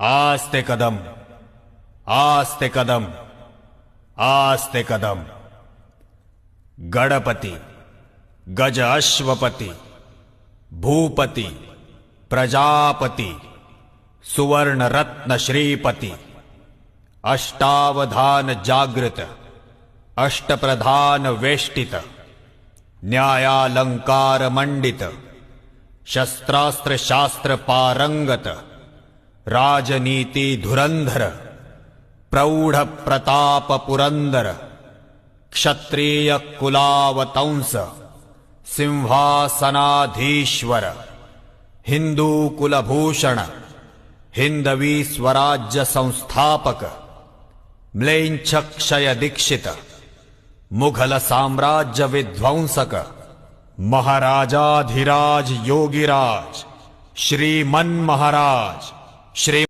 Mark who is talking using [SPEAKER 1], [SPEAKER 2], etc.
[SPEAKER 1] आस्ते कदम, आस्ते कदम, आस्ते कदम। गणपति, गज अश्वपति, भूपति, प्रजापति, सुवर्ण रत्न श्रीपति, अष्टावधान जागृत, अष्टप्रधान वेष्टित, न्यायालंकार मंडित, शस्त्रास्त्र शास्त्र पारंगत, राजनीति धुरंधर, प्रौढ़ प्रताप पुरंदर, क्षत्रिय कुलावतंस, सिंहासनाधीश्वर, हिंदू कुलभूषण, हिंदवी स्वराज्य संस्थापक, म्लेच्छ क्षय दीक्षित, मुघल साम्राज्य विध्वंसक, महाराजाधिराज योगिराज, श्रीमन महाराज, श्री